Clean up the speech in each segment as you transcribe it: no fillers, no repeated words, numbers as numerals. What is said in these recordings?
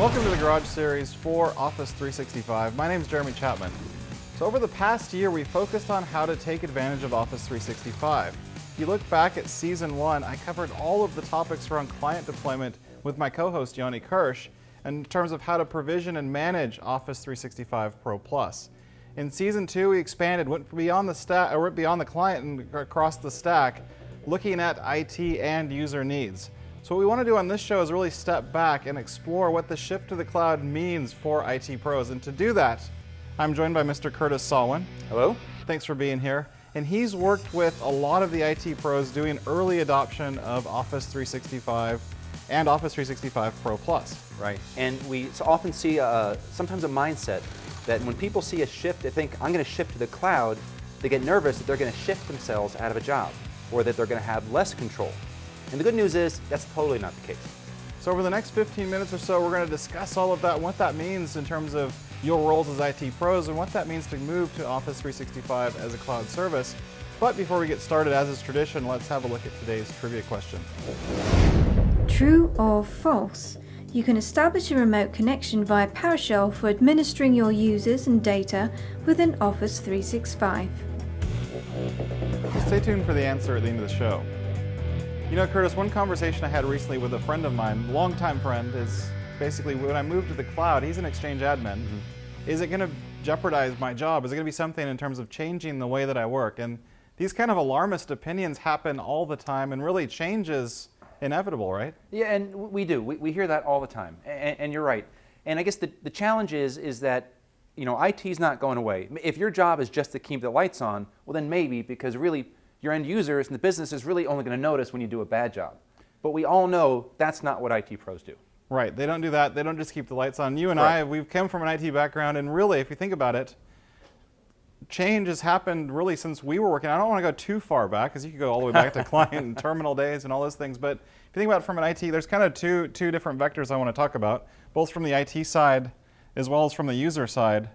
Welcome to the Garage Series for Office 365. My name is Jeremy Chapman. So over the past year, we focused on how to take advantage of Office 365. If you look back at Season 1, I covered all of the topics around client deployment with my co-host, Yoni Kirsch, in terms of how to provision and manage Office 365 Pro Plus. In Season 2, we expanded, went beyond the client and across the stack, looking at IT and user needs. So what we want to do on this show is really step back and explore what the shift to the cloud means for IT pros. And to do that, I'm joined by Mr. Curtis Sawin. Hello. Thanks for being here. And he's worked with a lot of the IT pros doing early adoption of Office 365 and Office 365 Pro Plus. Right. And we often see sometimes a mindset that when people see a shift, they think, I'm going to shift to the cloud. They get nervous that they're going to shift themselves out of a job or that they're going to have less control. And the good news is that's totally not the case. So over the next 15 minutes or so, we're going to discuss all of that and what that means in terms of your roles as IT pros and what that means to move to Office 365 as a cloud service. But before we get started, as is tradition, let's have a look at today's trivia question. True or false? You can establish a remote connection via PowerShell for administering your users and data within Office 365. Stay tuned for the answer at the end of the show. You know, Curtis, one conversation I had recently with a friend of mine, longtime friend, is basically when I moved to the cloud, he's an Exchange admin. Is it going to jeopardize my job? Is it going to be something in terms of changing the way that I work? And these kind of alarmist opinions happen all the time, and really change is inevitable, right? Yeah, and we do. We hear that all the time, and you're right. And I guess the challenge is that, you know, IT's not going away. If your job is just to keep the lights on, well then maybe, because really your end users and the business is really only going to notice when you do a bad job. But we all know that's not what IT pros do. Right, they don't do that. They don't just keep the lights on. You and Correct. we've come from an IT background, and really, if you think about it, change has happened really since we were working. I don't want to go too far back, because you could go all the way back to client and terminal days and all those things. But if you think about it from an IT, there's kind of two different vectors I want to talk about, both from the IT side as well as from the user side.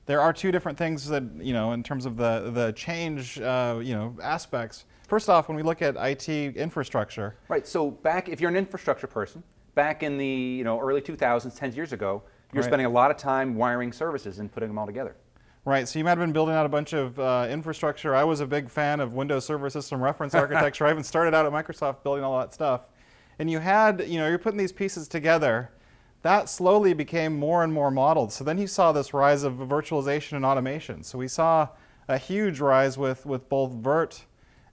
There are two different things that, you know, in terms of the change, aspects. First off, when we look at IT infrastructure. Right, so if you're an infrastructure person, back in the early 2000s, 10 years ago, you're spending a lot of time wiring services and putting them all together. Right, so you might have been building out a bunch of infrastructure. I was a big fan of Windows Server System Reference Architecture. I even started out at Microsoft building all that stuff. And you're putting these pieces together. That slowly became more and more modeled. So then you saw this rise of virtualization and automation. So we saw a huge rise with both virt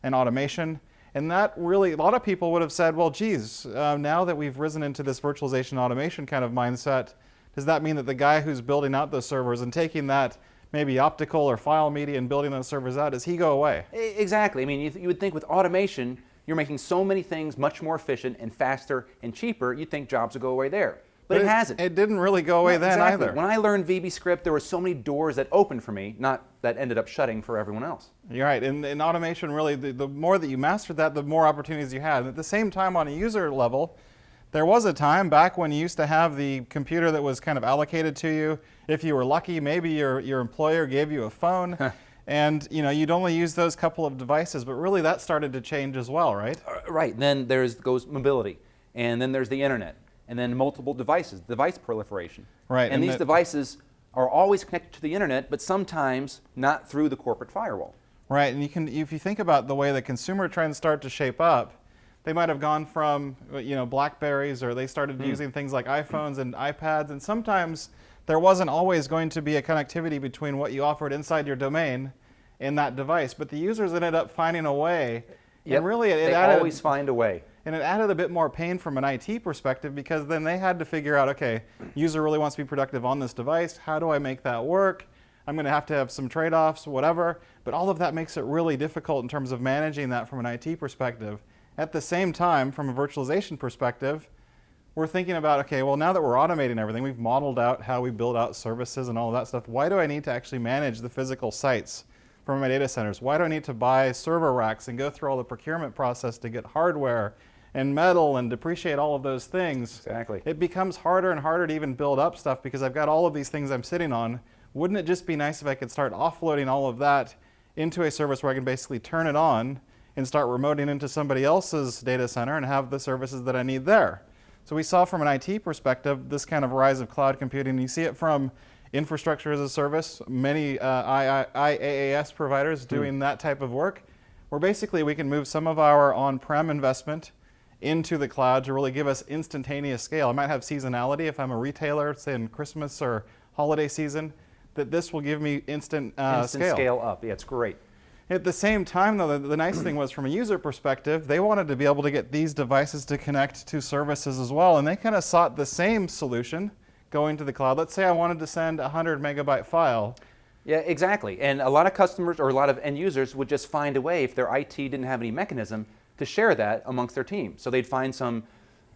and automation. And that really, a lot of people would have said, well, geez, now that we've risen into this virtualization automation kind of mindset, does that mean that the guy who's building out those servers and taking that maybe optical or file media and building those servers out, does he go away? Exactly. I mean, you would think with automation, you're making so many things much more efficient and faster and cheaper, you'd think jobs would go away there. But it hasn't. It didn't really go away then either. When I learned VB script, there were so many doors that opened for me, not that ended up shutting for everyone else. You're right. In automation, really, the more that you mastered that, the more opportunities you had. And at the same time, on a user level, there was a time back when you used to have the computer that was kind of allocated to you. If you were lucky, maybe your employer gave you a phone. And you'd only use those couple of devices. But really, that started to change as well, right? Right. Then goes mobility. And then there's the internet. And then multiple devices, device proliferation. Right. And these devices are always connected to the internet, but sometimes not through the corporate firewall. Right, and if you think about the way the consumer trends start to shape up, they might have gone from Blackberries, or they started using things like iPhones and iPads, and sometimes there wasn't always going to be a connectivity between what you offered inside your domain and that device, but the users ended up finding a way. Yep. And really, they always find a way. And it added a bit more pain from an IT perspective, because then they had to figure out, okay, user really wants to be productive on this device. How do I make that work? I'm going to have some trade-offs, whatever. But all of that makes it really difficult in terms of managing that from an IT perspective. At the same time, from a virtualization perspective, we're thinking about, okay, well, now that we're automating everything, we've modeled out how we build out services and all of that stuff. Why do I need to actually manage the physical sites for my data centers? Why do I need to buy server racks and go through all the procurement process to get hardware and metal and depreciate all of those things? Exactly. It becomes harder and harder to even build up stuff because I've got all of these things I'm sitting on. Wouldn't it just be nice if I could start offloading all of that into a service where I can basically turn it on and start remoting into somebody else's data center and have the services that I need there? So we saw from an IT perspective this kind of rise of cloud computing. You see it from infrastructure as a service, many IaaS providers doing that type of work, where basically we can move some of our on-prem investment into the cloud to really give us instantaneous scale. I might have seasonality if I'm a retailer, say in Christmas or holiday season, that this will give me instant scale up. Yeah, it's great. At the same time, though, the nice thing was from a user perspective, they wanted to be able to get these devices to connect to services as well, and they kind of sought the same solution going to the cloud. Let's say I wanted to send a 100 megabyte file. Yeah, exactly. And a lot of customers or a lot of end users would just find a way, if their IT didn't have any mechanism, to share that amongst their team. So they'd find some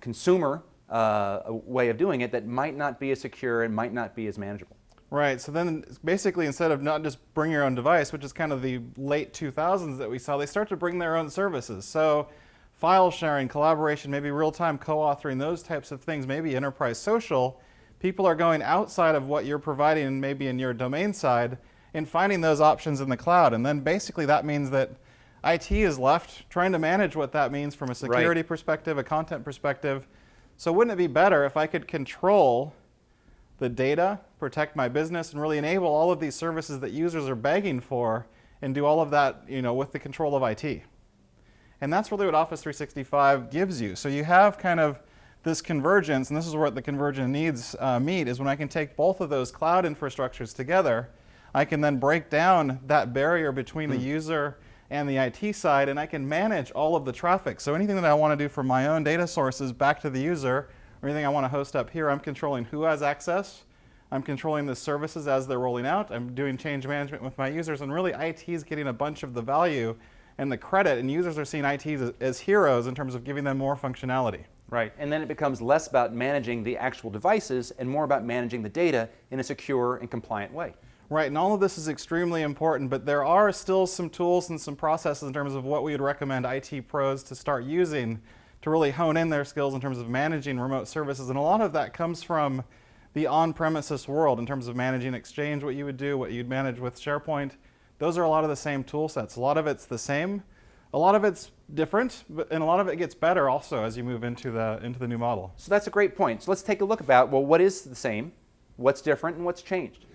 consumer way of doing it that might not be as secure and might not be as manageable. Right, so then basically instead of not just bring your own device, which is kind of the late 2000s that we saw, they start to bring their own services. So file sharing, collaboration, maybe real-time co-authoring, those types of things, maybe enterprise social. People are going outside of what you're providing maybe in your domain side and finding those options in the cloud. And then basically that means that IT is left trying to manage what that means from a security perspective, a content perspective. So wouldn't it be better if I could control the data, protect my business, and really enable all of these services that users are begging for and do all of that, with the control of IT? And that's really what Office 365 gives you. So you have kind of this convergence, and this is where the convergent needs meet, is when I can take both of those cloud infrastructures together, I can then break down that barrier between the user and the IT side, and I can manage all of the traffic. So anything that I want to do from my own data sources back to the user, or anything I want to host up here, I'm controlling who has access, I'm controlling the services as they're rolling out, I'm doing change management with my users, and really IT is getting a bunch of the value and the credit, and users are seeing IT as heroes in terms of giving them more functionality. Right, and then it becomes less about managing the actual devices and more about managing the data in a secure and compliant way. Right, and all of this is extremely important, but there are still some tools and some processes in terms of what we would recommend IT pros to start using to really hone in their skills in terms of managing remote services. And a lot of that comes from the on-premises world in terms of managing Exchange, what you would do, what you'd manage with SharePoint. Those are a lot of the same tool sets. A lot of it's the same, a lot of it's different, and a lot of it gets better also as you move into the new model. So that's a great point. So let's take a look about, well, what is the same, what's different, and what's changed?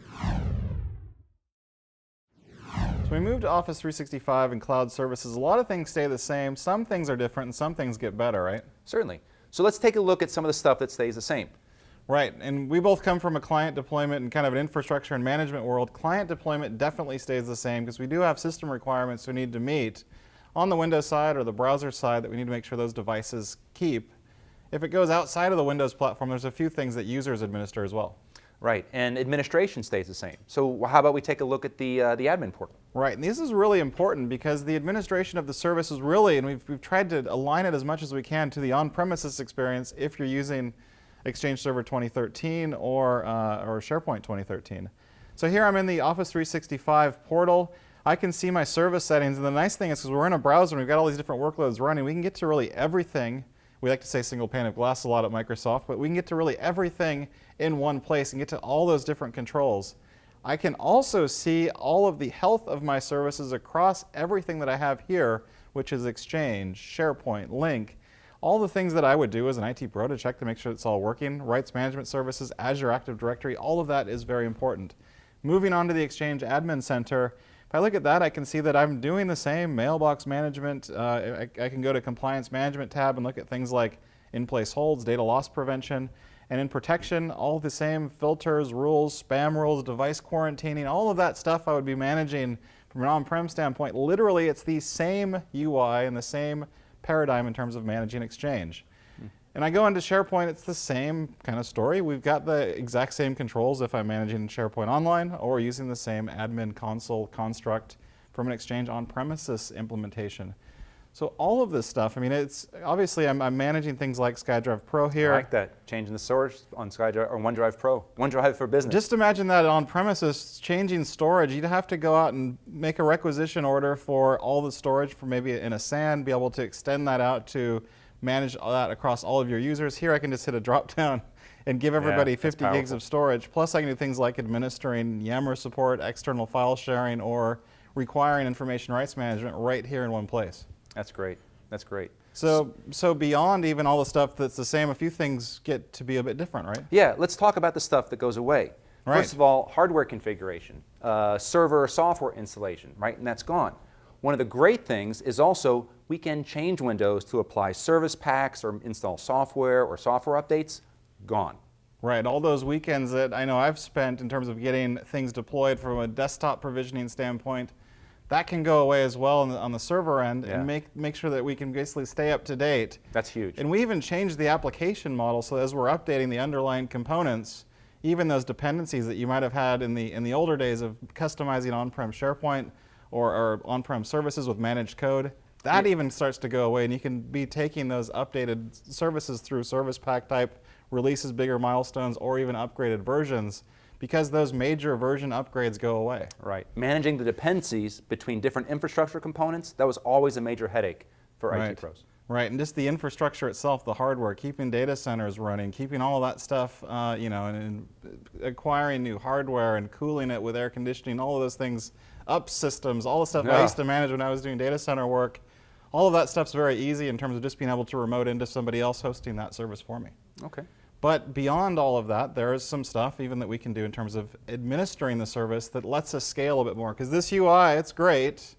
So we moved to Office 365 and cloud services. A lot of things stay the same. Some things are different and some things get better, right? Certainly. So let's take a look at some of the stuff that stays the same. Right, and we both come from a client deployment and kind of an infrastructure and management world. Client deployment definitely stays the same because we do have system requirements we need to meet on the Windows side or the browser side that we need to make sure those devices keep. If it goes outside of the Windows platform, there's a few things that users administer as well. Right, and administration stays the same. So how about we take a look at the admin portal? Right, and this is really important because the administration of the service is really, and we've tried to align it as much as we can to the on-premises experience if you're using Exchange Server 2013 or SharePoint 2013. So here I'm in the Office 365 portal. I can see my service settings, and the nice thing is because we're in a browser and we've got all these different workloads running, we can get to really everything. We like to say single pane of glass a lot at Microsoft, but we can get to really everything in one place and get to all those different controls. I can also see all of the health of my services across everything that I have here, which is Exchange, SharePoint, Lync, all the things that I would do as an IT pro to check to make sure it's all working, rights management services, Azure Active Directory, all of that is very important. Moving on to the Exchange Admin Center, if I look at that, I can see that I'm doing the same mailbox management. I can go to Compliance Management tab and look at things like in-place holds, data loss prevention, and in protection, all the same filters, rules, spam rules, device quarantining, all of that stuff I would be managing from an on-prem standpoint. Literally, it's the same UI and the same paradigm in terms of managing Exchange. And I go into SharePoint, it's the same kind of story. We've got the exact same controls if I'm managing SharePoint Online or using the same admin console construct from an Exchange on-premises implementation. So all of this stuff, I mean, it's obviously I'm managing things like SkyDrive Pro here. I like that, changing the storage on SkyDrive or OneDrive Pro, OneDrive for Business. Just imagine that on premises, changing storage. You'd have to go out and make a requisition order for all the storage for maybe in a SAN, be able to extend that out to manage that across all of your users. Here I can just hit a drop down and give everybody 50 gigs of storage. Plus I can do things like administering Yammer support, external file sharing, or requiring information rights management right here in one place. That's great. That's great. So beyond even all the stuff that's the same, a few things get to be a bit different, right? Yeah, let's talk about the stuff that goes away. Right. First of all, hardware configuration, server software installation, right? And that's gone. One of the great things is also we can change windows to apply service packs or install software or software updates. Gone. Right, all those weekends that I know I've spent in terms of getting things deployed from a desktop provisioning standpoint, that can go away as well on the server end and make sure that we can basically stay up to date. That's huge. And we even changed the application model, so as we're updating the underlying components, even those dependencies that you might have had in the older days of customizing on-prem SharePoint or on-prem services with managed code, that even starts to go away, and you can be taking those updated services through service pack type releases, bigger milestones, or even upgraded versions, because those major version upgrades go away. Right. Managing the dependencies between different infrastructure components, that was always a major headache for IT pros. Right, and just the infrastructure itself, the hardware, keeping data centers running, keeping all of that stuff, and acquiring new hardware and cooling it with air conditioning, all of those things, up systems, all the stuff I used to manage when I was doing data center work, all of that stuff's very easy in terms of just being able to remote into somebody else hosting that service for me. Okay. But beyond all of that, there is some stuff even that we can do in terms of administering the service that lets us scale a bit more. Because this UI, it's great,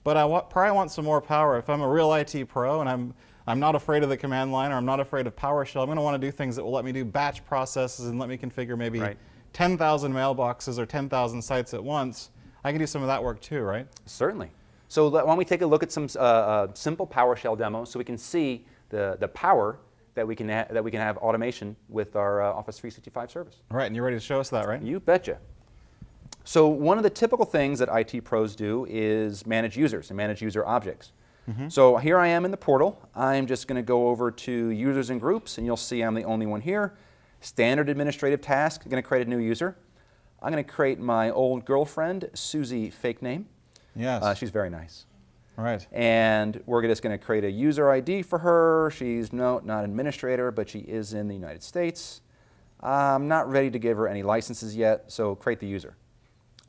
but I probably want some more power. If I'm a real IT pro and I'm not afraid of the command line or I'm not afraid of PowerShell, I'm going to want to do things that will let me do batch processes and let me configure maybe 10,000 mailboxes or 10,000 sites at once. I can do some of that work too, right? Certainly. So why don't we take a look at some simple PowerShell demos so we can see the power that we can have automation with our Office 365 service. Right, and you're ready to show us that, right? You betcha. So one of the typical things that IT pros do is manage users and manage user objects. So here I am in the portal. I'm just going to go over to users and groups, and you'll see I'm the only one here. Standard administrative task, I'm going to create a new user. I'm going to create my old girlfriend, Susie, fake name. Yes. She's very nice. Right. And we're just going to create a user ID for her. She's not administrator, but she is in the United States. I'm not ready to give her any licenses yet, so create the user.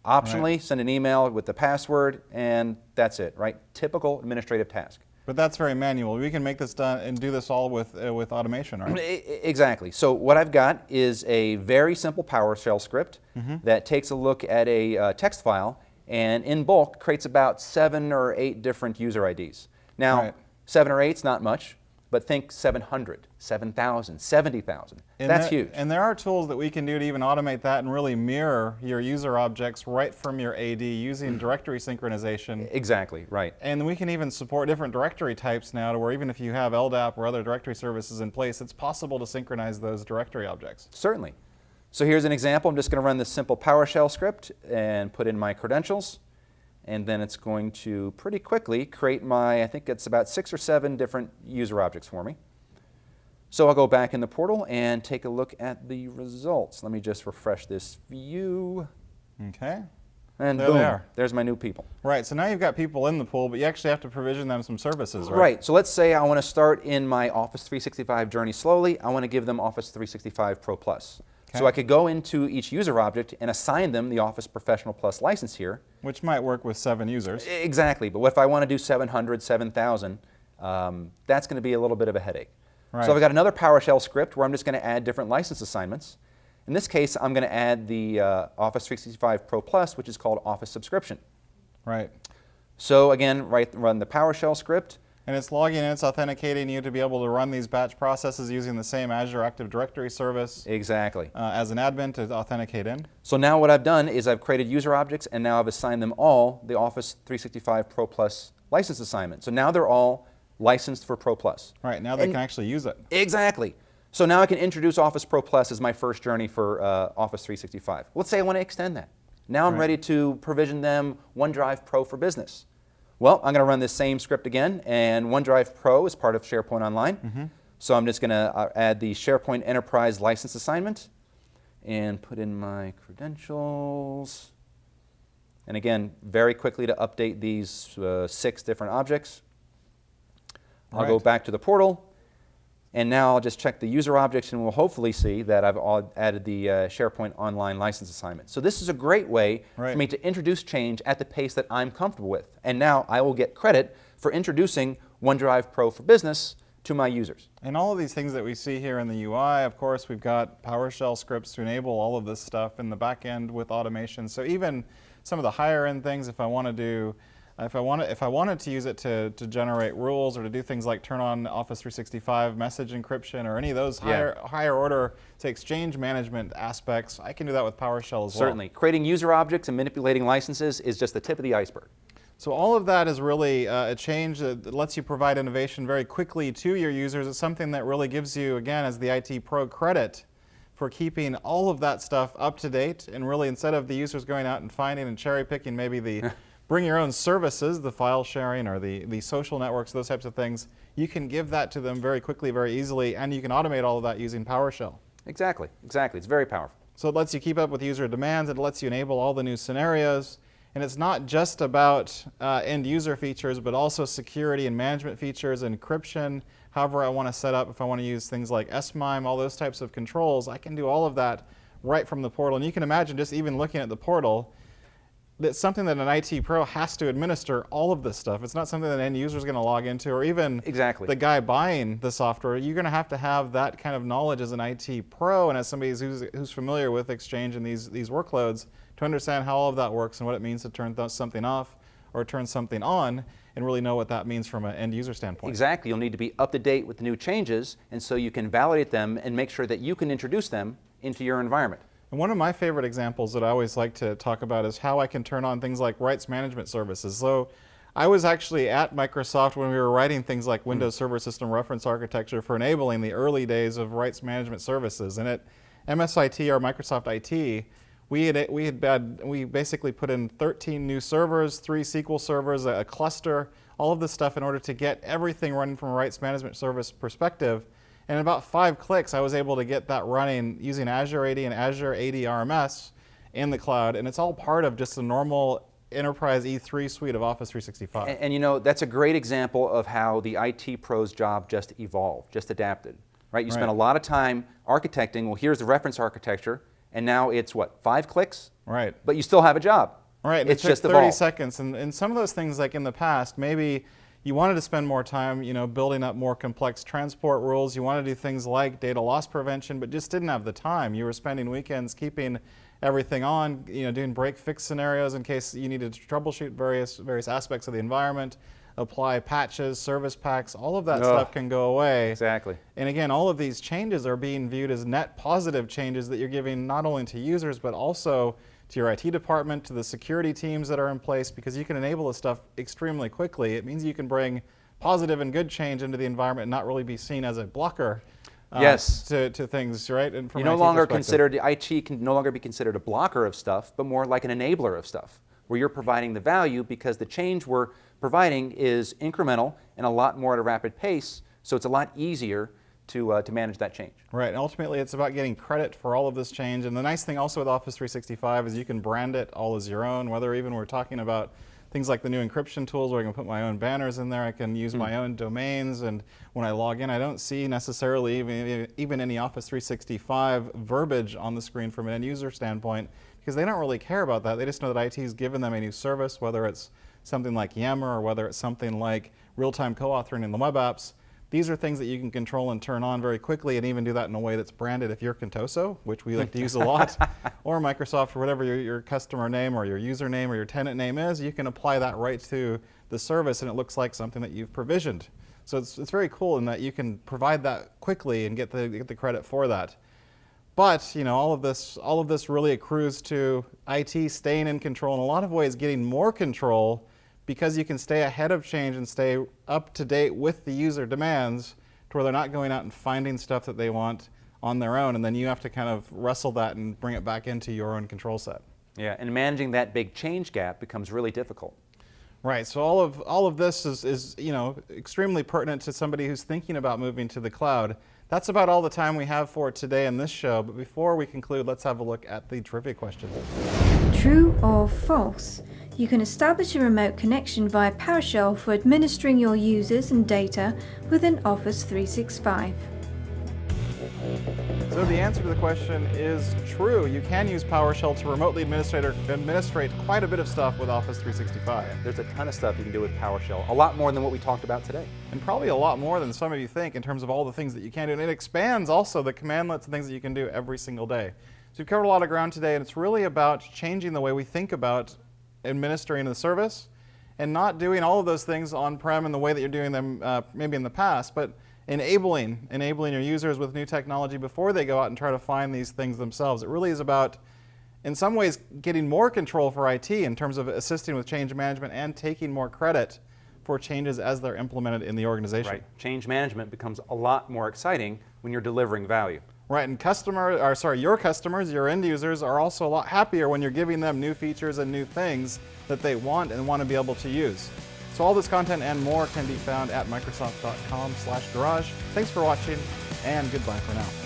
Optionally, send an email with the password, and that's it, right? Typical administrative task. But that's very manual. We can make this done and do this all with automation, right? Exactly. So what I've got is a very simple PowerShell script that takes a look at a text file and in bulk creates about 7 or 8 different user IDs. Now, 7 or 8 is not much, but think 700, 7,000, 70,000. That's huge. And there are tools that we can do to even automate that and really mirror your user objects right from your AD using directory synchronization. Exactly, right. And we can even support different directory types now to where even if you have LDAP or other directory services in place, it's possible to synchronize those directory objects. Certainly. So here's an example. I'm just going to run this simple PowerShell script and put in my credentials. And then it's going to pretty quickly create my, I think it's about 6 or 7 different user objects for me. So I'll go back in the portal and take a look at the results. Let me just refresh this view. Okay. And there boom, they are. There's my new people. Right, so now you've got people in the pool, but you actually have to provision them some services, right? Right, so let's say I want to start in my Office 365 journey slowly. I want to give them Office 365 Pro Plus. Okay. So I could go into each user object and assign them the Office Professional Plus license here. Which might work with 7 users. Exactly, but what if I want to do 700, 7,000? That's going to be a little bit of a headache. Right. So I've got another PowerShell script where I'm just going to add different license assignments. In this case, I'm going to add the Office 365 Pro Plus, which is called Office Subscription. Right. So again, run the PowerShell script. And it's logging in, it's authenticating you to be able to run these batch processes using the same Azure Active Directory service. Exactly. As an admin to authenticate in. So now what I've done is I've created user objects and now I've assigned them all the Office 365 Pro Plus license assignment. So now they're all licensed for Pro Plus. Right, now they can actually use it. Exactly. So now I can introduce Office Pro Plus as my first journey for Office 365. Let's say I want to extend that. Now I'm ready to provision them OneDrive Pro for Business. Well, I'm going to run this same script again, and OneDrive Pro is part of SharePoint Online. So I'm just going to add the SharePoint Enterprise license assignment and put in my credentials. And again, very quickly to update these 6 different objects. I'll go back to the portal, and now I'll just check the user objects, and we'll hopefully see that I've added the SharePoint Online license assignment. So this is a great way for me to introduce change at the pace that I'm comfortable with. And now I will get credit for introducing OneDrive Pro for Business to my users. And all of these things that we see here in the UI, of course, we've got PowerShell scripts to enable all of this stuff in the back end with automation. So even some of the higher end things, if I want to do, if I wanted to use it to generate rules or to do things like turn on Office 365 message encryption or any of those higher order, say, exchange management aspects, I can do that with PowerShell as well. Certainly. Creating user objects and manipulating licenses is just the tip of the iceberg. So all of that is really a change that lets you provide innovation very quickly to your users. It's something that really gives you, again, as the IT pro, credit for keeping all of that stuff up to date. And really, instead of the users going out and finding and cherry picking maybe the bring your own services, the file sharing or the social networks, those types of things, you can give that to them very quickly, very easily, and you can automate all of that using PowerShell. Exactly, exactly. It's very powerful. So it lets you keep up with user demands, it lets you enable all the new scenarios, and it's not just about end user features, but also security and management features, encryption, however I want to set up. If I want to use things like SMIME, all those types of controls, I can do all of that right from the portal. And you can imagine just even looking at the portal, that's something that an IT pro has to administer all of this stuff. It's not something that an end user is going to log into, or even the guy buying the software. You're going to have that kind of knowledge as an IT pro and as somebody who's familiar with Exchange and these workloads to understand how all of that works and what it means to turn something off or turn something on and really know what that means from an end user standpoint. Exactly. You'll need to be up to date with the new changes, and so you can validate them and make sure that you can introduce them into your environment. And one of my favorite examples that I always like to talk about is how I can turn on things like rights management services. So I was actually at Microsoft when we were writing things like Windows Server System Reference Architecture for enabling the early days of rights management services. And at MSIT, or Microsoft IT, we basically put in 13 new servers, 3 SQL servers, a cluster, all of this stuff in order to get everything running from a rights management service perspective. And in about 5 clicks, I was able to get that running using Azure AD and Azure AD RMS in the cloud. And it's all part of just the normal Enterprise E3 suite of Office 365. And you know, that's a great example of how the IT pro's job just evolved, just adapted. Right? You spent a lot of time architecting. Well, here's the reference architecture. And now it's what, 5 clicks? Right. But you still have a job. Right. It's just 30 evolved. seconds. And some of those things, like in the past, maybe you wanted to spend more time, building up more complex transport rules. You want to do things like data loss prevention, but just didn't have the time. You were spending weekends keeping everything on, doing break-fix scenarios in case you needed to troubleshoot various aspects of the environment, apply patches, service packs. All of that stuff can go away. Exactly. And again, all of these changes are being viewed as net positive changes that you're giving not only to users, but also to your IT department, to the security teams that are in place, because you can enable this stuff extremely quickly. It means you can bring positive and good change into the environment and not really be seen as a blocker to things, right? And from you no longer considered, IT can no longer be considered a blocker of stuff, but more like an enabler of stuff, where you're providing the value because the change we're providing is incremental and a lot more at a rapid pace, so it's a lot easier to manage that change. Right, and ultimately it's about getting credit for all of this change. And the nice thing also with Office 365 is you can brand it all as your own, whether even we're talking about things like the new encryption tools where I can put my own banners in there, I can use my own domains, and when I log in I don't see necessarily even any Office 365 verbiage on the screen from an end user standpoint, because they don't really care about that. They just know that IT's given them a new service, whether it's something like Yammer or whether it's something like real-time co-authoring in the web apps. These are things that you can control and turn on very quickly, and even do that in a way that's branded. If you're Contoso, which we like to use a lot, or Microsoft, or whatever your customer name or your username or your tenant name is, you can apply that right to the service, and it looks like something that you've provisioned. So it's very cool in that you can provide that quickly and get the credit for that. But all of this really accrues to IT staying in control, in a lot of ways getting more control, because you can stay ahead of change and stay up to date with the user demands to where they're not going out and finding stuff that they want on their own, and then you have to kind of wrestle that and bring it back into your own control set. Yeah, and managing that big change gap becomes really difficult. Right. So all of this is extremely pertinent to somebody who's thinking about moving to the cloud. That's about all the time we have for today in this show. But before we conclude, let's have a look at the trivia question. True or false? You can establish a remote connection via PowerShell for administering your users and data within Office 365. So the answer to the question is true. You can use PowerShell to remotely administrate quite a bit of stuff with Office 365. There's a ton of stuff you can do with PowerShell, a lot more than what we talked about today. And probably a lot more than some of you think in terms of all the things that you can do. And it expands also the commandlets and things that you can do every single day. So we've covered a lot of ground today, and it's really about changing the way we think about administering the service and not doing all of those things on-prem in the way that you're doing them maybe in the past, but enabling your users with new technology before they go out and try to find these things themselves. It really is about, in some ways, getting more control for IT in terms of assisting with change management and taking more credit for changes as they're implemented in the organization. Right. Change management becomes a lot more exciting when you're delivering value. Right, and your customers, your end users, are also a lot happier when you're giving them new features and new things that they want and want to be able to use. So all this content and more can be found at Microsoft.com/garage. Thanks for watching, and goodbye for now.